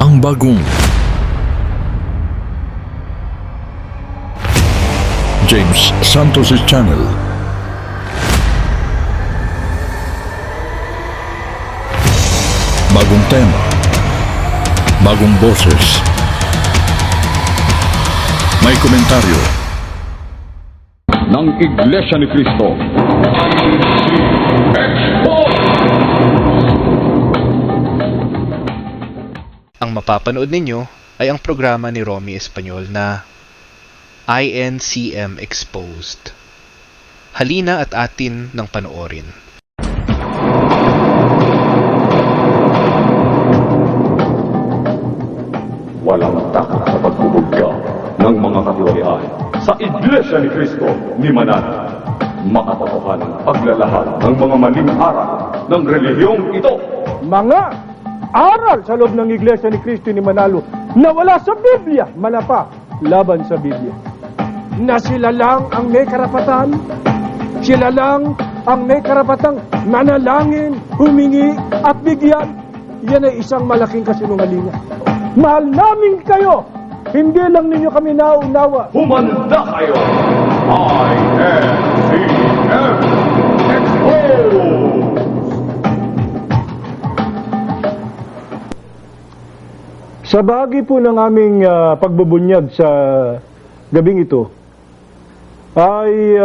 ang bagong James Santos' Channel. Bagong tema, bagong boses, may komentaryo ng Iglesia ni Cristo. Ang mapapanood ninyo ay ang programa ni Romy Espanyol na INCM Exposed. Halina at atin ng panoorin. Walang takot sa pagbubugga ng mga katiwalian sa Iglesia ni Cristo ni Manalo. Makatotohanan ang paglalahad ng mga maling aral ng relihiyong ito. Mga aral sa loob ng Iglesia ni Cristo ni Manalo na wala sa Biblia, manapa laban sa Biblia. Na sila lang ang may karapatan, sila lang ang may karapatang manalangin, humingi at bigyan. Yan ay isang malaking kasinungalingan. Mahal namin kayo, hindi lang ninyo kami naunawa. Humanda kayo! INCM Exposed! Sa bahagi po ng aming pagbubunyag sa gabing ito, ay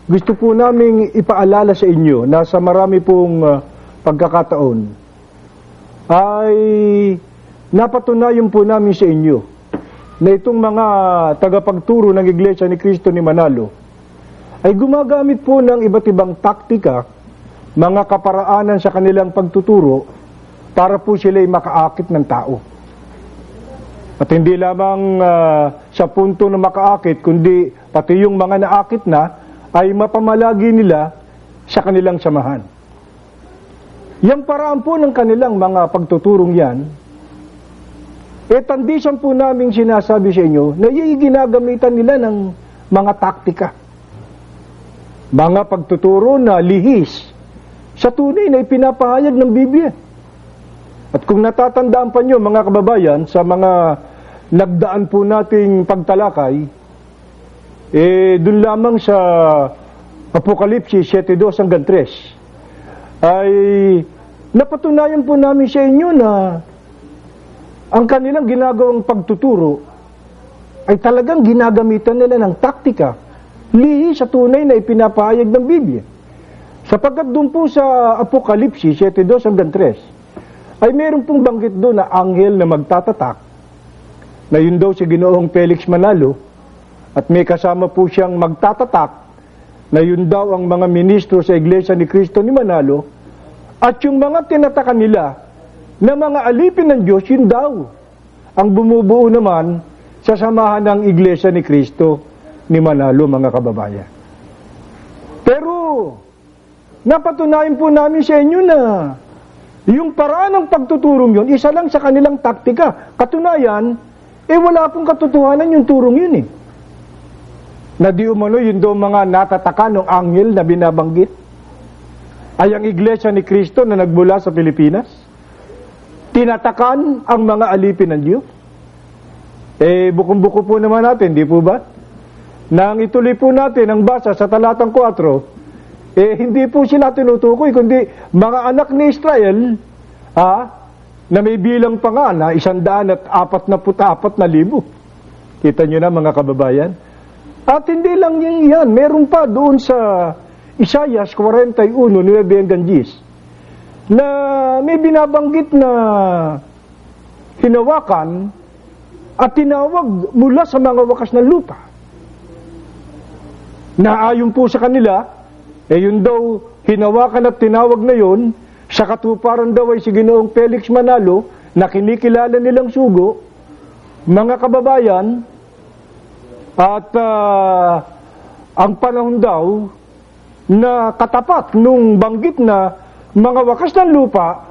gusto po naming ipaalala sa inyo na sa marami pong pagkakataon ay napatunayan po namin sa inyo na itong mga tagapagturo ng Iglesia ni Cristo ni Manalo ay gumagamit po ng iba't ibang taktika, mga kaparaanan sa kanilang pagtuturo para po sila'y makaakit ng tao. At hindi lamang sa punto na makaakit, kundi pati yung mga naakit na ay mapamalagi nila sa kanilang samahan. Yang paraan po ng kanilang mga pagtuturong yan, tandisan po namin sinasabi sa inyo na ginagamitan nila ng mga taktika. Mga pagtuturo na lihis sa tunay na ipinapahayag ng Biblia. At kung natatandaan pa nyo mga kababayan sa mga nagdaan po nating pagtalakay, dun lamang sa Apokalipsis 7:2 hanggang 3 ay napatunayan po namin sa inyo na ang kanilang ginagawang pagtuturo ay talagang ginagamitan nila ng taktika, lihis sa tunay na ipinapahayag ng Biblia. Sapagkat dun po sa Apokalipsis 7:2 hanggang 3 ay meron pong banggit doon na anghel na magtatatak, na yun daw si Ginoong Felix Manalo, at may kasama po siyang magtatatak, na yun daw ang mga ministro sa Iglesia ni Cristo ni Manalo, at yung mga tinatakan nila na mga alipin ng Diyos, yun daw ang bumubuo naman sa samahan ng Iglesia ni Cristo ni Manalo, mga kababayan. Pero napatunayan po namin sa inyo na yung paraan ng pagtuturong yun, isa lang sa kanilang taktika. Katunayan, wala pong katotohanan yung turong yun Na di umano yun daw mga natataka ng anghel na binabanggit ay ang Iglesia ni Cristo na nagmula sa Pilipinas. Tinatakan ang mga alipin ng Diyos. Bukong-buko po naman natin, di po ba? Nang ituloy po natin ang basa sa talatang 4, hindi po sila tinutukoy, kundi mga anak ni Israel, na may bilang pa nga na 144,000. Kita nyo na mga kababayan. At hindi lang yan, meron pa doon sa Isaiah 41, 9 hanggang 10, na may binabanggit na hinawakan at tinawag mula sa mga wakas ng lupa. Na ayon po sa kanila, yun daw, hinawakan at tinawag na yun, sa katuparan daw ay si Ginoong Felix Manalo, na kinikilala nilang sugo, mga kababayan, at ang panahon daw, na katapat nung banggit na mga wakas ng lupa,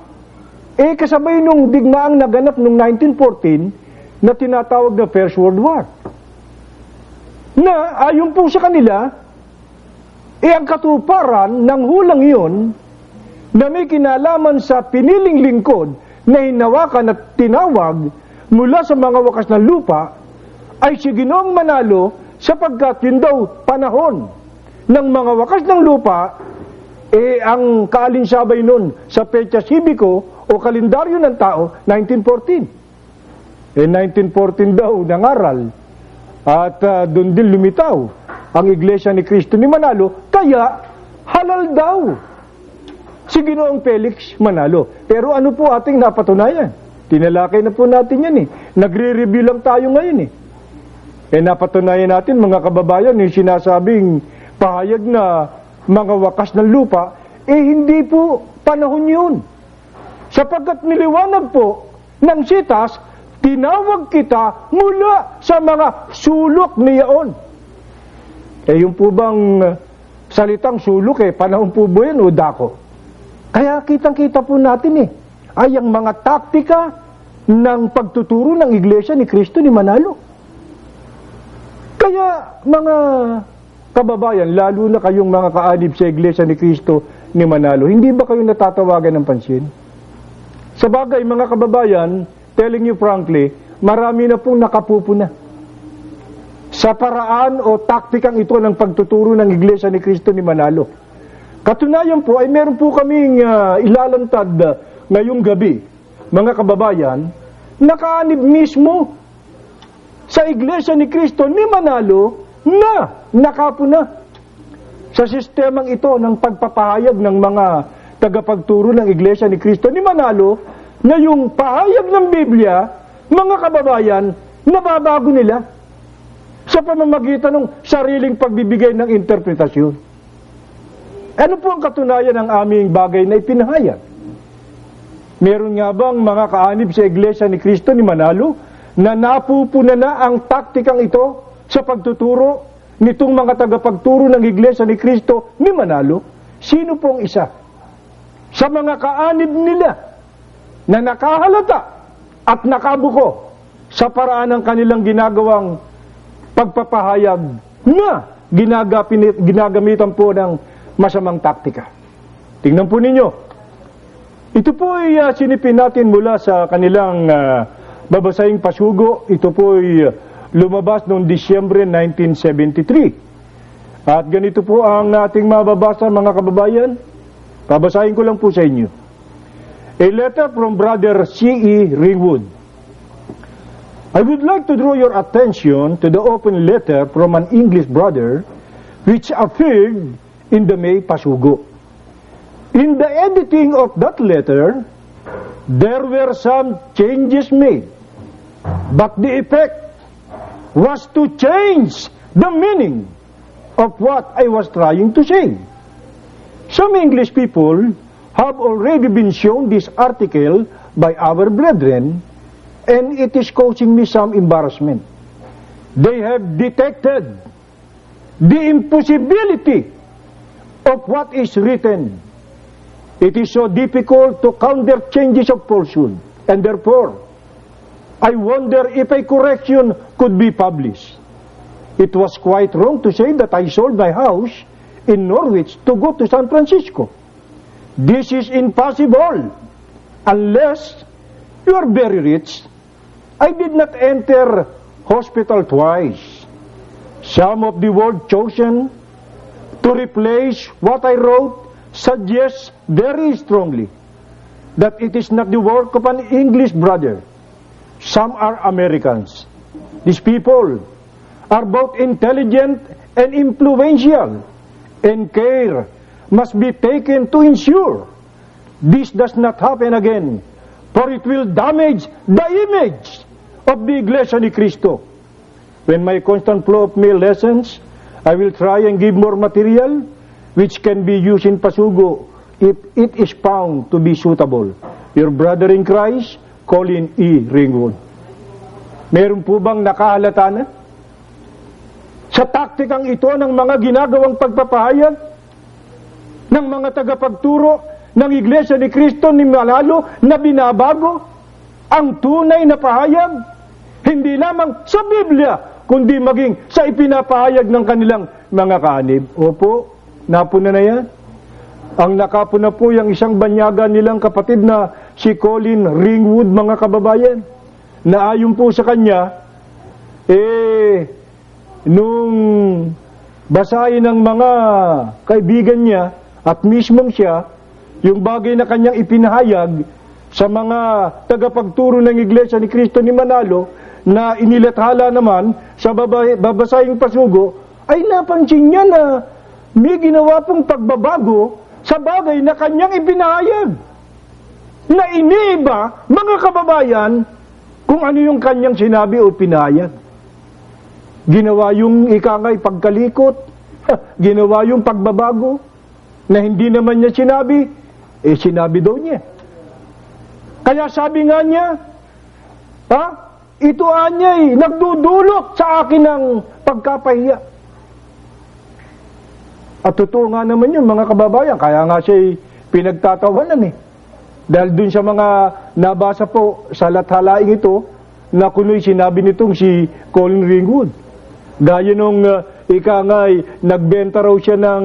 kasabay nung digmaang naganap nung 1914, na tinatawag na First World War. Na ayon po sa kanila, ang katuparan ng hulang iyon na may kinalaman sa piniling lingkod na hinawakan at tinawag mula sa mga wakas ng lupa ay si Ginoong Manalo, sapagkat yun daw panahon ng mga wakas ng lupa, ang kaalinsabay nun sa petsa sibiko o kalendaryo ng tao, 1914. 1914 daw nangaral at doon din lumitaw ang Iglesia ni Cristo ni Manalo, kaya halal daw si Ginoong Felix Manalo. Pero ano po ating napatunayan? Tinalakay na po natin yan eh. Nagre-review lang tayo ngayon eh. Napatunayan natin mga kababayan, yung sinasabing pahayag na mga wakas ng lupa, hindi po panahon yun. Sapagkat niliwanag po ng sitas, tinawag kita mula sa mga sulok niyaon. Yung po bang salitang sulok panahon po ba yun o dako? Kaya kitang-kita po natin ay ang mga taktika ng pagtuturo ng Iglesia ni Cristo ni Manalo. Kaya mga kababayan, lalo na kayong mga kaanib sa Iglesia ni Cristo ni Manalo, hindi ba kayo natatawagan ng pansin? Sa bagay, mga kababayan, telling you frankly, marami na pong nakapupuna sa paraan o taktikang ito ng pagtuturo ng Iglesia ni Cristo ni Manalo. Katunayan po ay meron po kaming ilalantad ngayong gabi, mga kababayan, nakaanib mismo sa Iglesia ni Cristo ni Manalo na nakapuna sa sistemang ito ng pagpapahayag ng mga tagapagturo ng Iglesia ni Cristo ni Manalo na yung pahayag ng Biblia, mga kababayan, nababago nila sa pamamagitan ng sariling pagbibigay ng interpretasyon. Ano po ang katunayan ng aming bagay na ipinahayag? Meron nga bang mga kaanib sa Iglesia ni Cristo ni Manalo na napupuna na ang taktikang ito sa pagtuturo nitong mga tagapagturo ng Iglesia ni Cristo ni Manalo? Sino pong isa sa mga kaanib nila na nakahalata at nakabuko sa paraan ng kanilang ginagawang pagpapahayag na ginagamitan po ng masamang taktika? Tingnan po ninyo. Ito po ay sinipin natin mula sa kanilang babasahing pasugo. Ito po ay lumabas noong Disyembre 1973. At ganito po ang ating mababasa, mga kababayan. Babasahin ko lang po sa inyo. A letter from Brother C.E. Ringwood. I would like to draw your attention to the open letter from an English brother which appeared in the May Pasugo. In the editing of that letter, there were some changes made, but the effect was to change the meaning of what I was trying to say. Some English people have already been shown this article by our brethren, and it is causing me some embarrassment. They have detected the impossibility of what is written. It is so difficult to counter changes of falsehood, and therefore, I wonder if a correction could be published. It was quite wrong to say that I sold my house in Norwich to go to San Francisco. This is impossible unless you are very rich. I did not enter hospital twice. Some of the word chosen to replace what I wrote suggests very strongly that it is not the work of an English brother. Some are Americans. These people are both intelligent and influential, and care must be taken to ensure this does not happen again, for it will damage the image of the Iglesia ni Cristo. When my constant flow of mail lessons, I will try and give more material which can be used in Pasugo if it is found to be suitable. Your brother in Christ, Colin E. Ringwood. Meron po bang nakahalata na sa taktikang ito ng mga ginagawang pagpapahayag ng mga tagapagturo ng Iglesia ni Cristo ni Manalo na binabago ang tunay na pahayag, hindi lamang sa Biblia, kundi maging sa ipinapahayag ng kanilang mga kaanib? Opo, napuna na yan. ang nakapuna po yung isang banyaga nilang kapatid na si Colin Ringwood, mga kababayan, na ayon po sa kanya, nung basahin ng mga kaibigan niya at mismong siya, yung bagay na kanyang ipinahayag sa mga tagapagturo ng Iglesia ni Cristo ni Manalo, na inilathala naman sa babasahing pasugo, ay napansin niya na may ginawa pong pagbabago sa bagay na kanyang ipinahayag. Na iniiba, mga kababayan, kung ano yung kanyang sinabi o pinahayag. Ginawa yung ikangay pagkalikot, ginawa yung pagbabago, na hindi naman niya sinabi, sinabi daw niya. Kaya sabi nga niya, ito anya'y nagdudulot sa akin ng pagkapahiya. At totoo nga naman yun, mga kababayan, kaya nga siya'y pinagtatawanan Dahil dun sa mga nabasa po sa lathalaing ito, na kuno'y sinabi nitong si Colin Ringwood. Gaya nung ikangay, nagbenta raw siya ng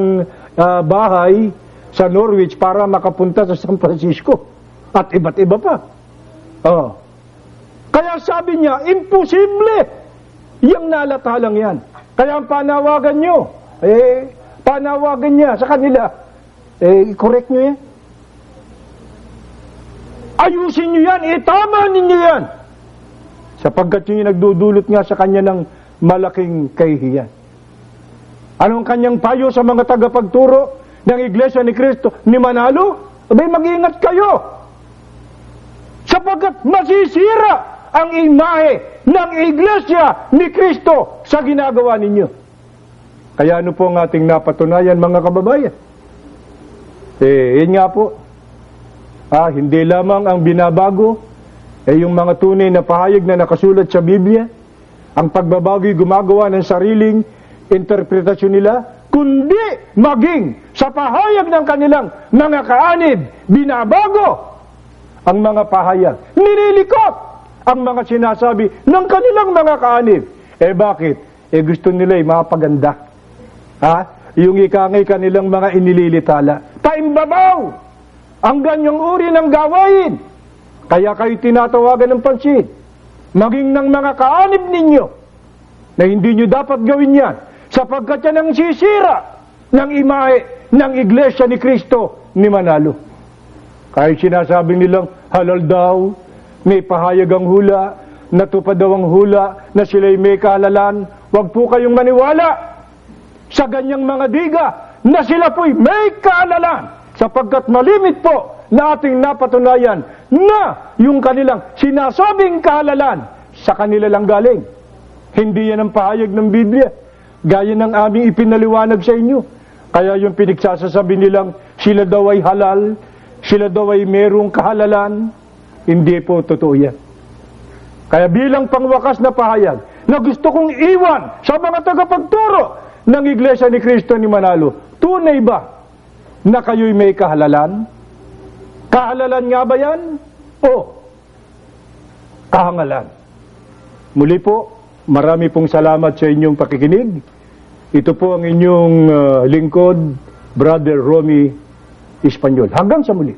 bahay sa Norwich para makapunta sa San Francisco. At iba't iba pa. Kaya sabi niya, imposible yung nalathalang yan. Kaya ang panawagan nyo, panawagan niya sa kanila, correct nyo yan. Ayusin nyo yan, tama ninyo yan. Sapagkat yun yung nagdudulot nga sa kanya ng malaking kahihiyan. Anong kanyang payo sa mga tagapagturo ng Iglesia ni Cristo ni Manalo? Abay, mag-ingat kayo. Sapagkat masisira ang imahe ng Iglesia ni Cristo sa ginagawa ninyo. Kaya ano po ang ating napatunayan, mga kababayan? Yan nga po. Hindi lamang ang binabago, yung mga tunay na pahayag na nakasulat sa Biblia, ang pagbabago'y gumagawa ng sariling interpretasyon nila, kundi maging sa pahayag ng kanilang mga kaanib, binabago ang mga pahayag. Nililikot ang mga sinasabi ng kanilang mga kaanib. Bakit? Gusto nila'y mapaganda. Yung ikangay kanilang mga inililitala. Paimbabaw ang ganyang uri ng gawain. Kaya kayo tinatawagan ng pansin. Maging ng mga kaanib ninyo na hindi nyo dapat gawin yan sapagkat yan ang sisira ng imahe ng Iglesia ni Cristo ni Manalo. Kahit sinasabing nilang halal daw, may pahayag ang hula, natupad daw ang hula na sila'y may kahalalan, huwag po kayong maniwala sa ganyang mga diga na sila po'y may kaalalan sapagkat malimit po na ating napatunayan na yung kanilang sinasabing kaalalan sa kanila lang galing. Hindi yan ang pahayag ng Biblia. Gaya ng aming ipinaliwanag sa inyo. Kaya yung pinagsasasabi nilang sila daw ay halal, sila daw ay merong kahalalan, hindi po totoo yan. Kaya bilang pangwakas na pahayag na gusto kong iwan sa mga tagapagturo ng Iglesia ni Cristo ni Manalo, tunay ba na kayo'y may kahalalan? Kahalalan nga ba yan? O kahangalan? Muli po, marami pong salamat sa inyong pakikinig. Ito po ang inyong lingkod, Brother Romy Espanyol. Hanggang sa muli.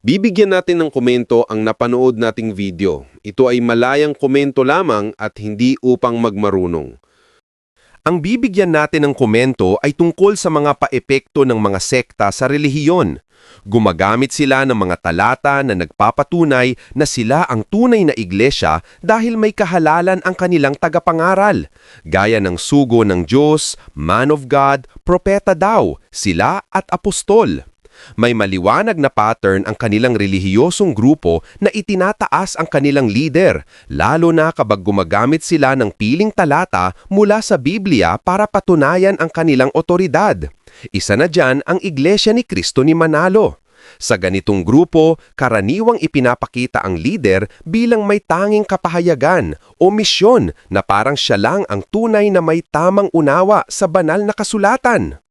Bibigyan natin ng komento ang napanood nating video. Ito ay malayang komento lamang at hindi upang magmarunong. Ang bibigyan natin ng komento ay tungkol sa mga paepekto ng mga sekta sa relihiyon. Gumagamit sila ng mga talata na nagpapatunay na sila ang tunay na iglesia dahil may kahalalan ang kanilang tagapangaral. Gaya ng sugo ng Diyos, man of God, propeta daw, sila at apostol. May maliwanag na pattern ang kanilang relihiyosong grupo na itinataas ang kanilang leader, lalo na kapag gumagamit sila ng piling talata mula sa Biblia para patunayan ang kanilang otoridad. Isa na dyan ang Iglesia ni Cristo ni Manalo. Sa ganitong grupo, karaniwang ipinapakita ang leader bilang may tanging kapahayagan o misyon na parang siya lang ang tunay na may tamang unawa sa banal na kasulatan.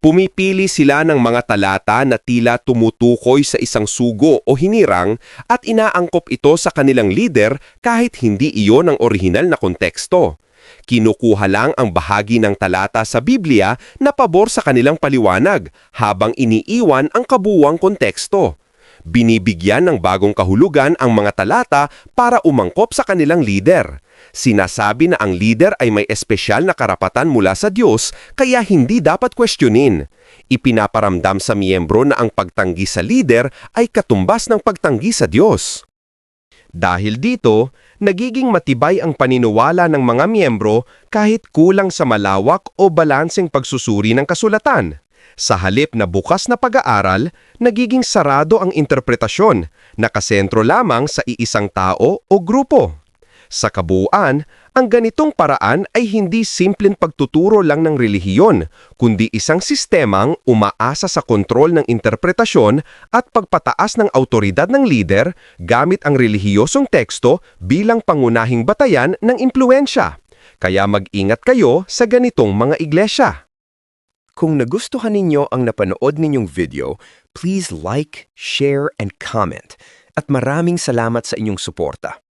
Pumipili sila ng mga talata na tila tumutukoy sa isang sugo o hinirang at inaangkop ito sa kanilang leader kahit hindi iyon ang orihinal na konteksto. Kinukuha lang ang bahagi ng talata sa Biblia na pabor sa kanilang paliwanag habang iniiwan ang kabuuang konteksto. Binibigyan ng bagong kahulugan ang mga talata para umangkop sa kanilang lider. Sinasabi na ang lider ay may espesyal na karapatan mula sa Diyos kaya hindi dapat questionin. Ipinaparamdam sa miyembro na ang pagtanggi sa lider ay katumbas ng pagtanggi sa Diyos. Dahil dito, nagiging matibay ang paniniwala ng mga miyembro kahit kulang sa malawak o balanseng pagsusuri ng kasulatan. Sa halip na bukas na pag-aaral, nagiging sarado ang interpretasyon, nakasentro lamang sa iisang tao o grupo. Sa kabuuan, ang ganitong paraan ay hindi simpleng pagtuturo lang ng relihiyon, kundi isang sistemang umaasa sa kontrol ng interpretasyon at pagpataas ng autoridad ng lider gamit ang relihiyosong teksto bilang pangunahing batayan ng impluensya. Kaya mag-ingat kayo sa ganitong mga iglesia. Kung nagustuhan ninyo ang napanood ninyong video, please like, share, and comment. At maraming salamat sa inyong suporta.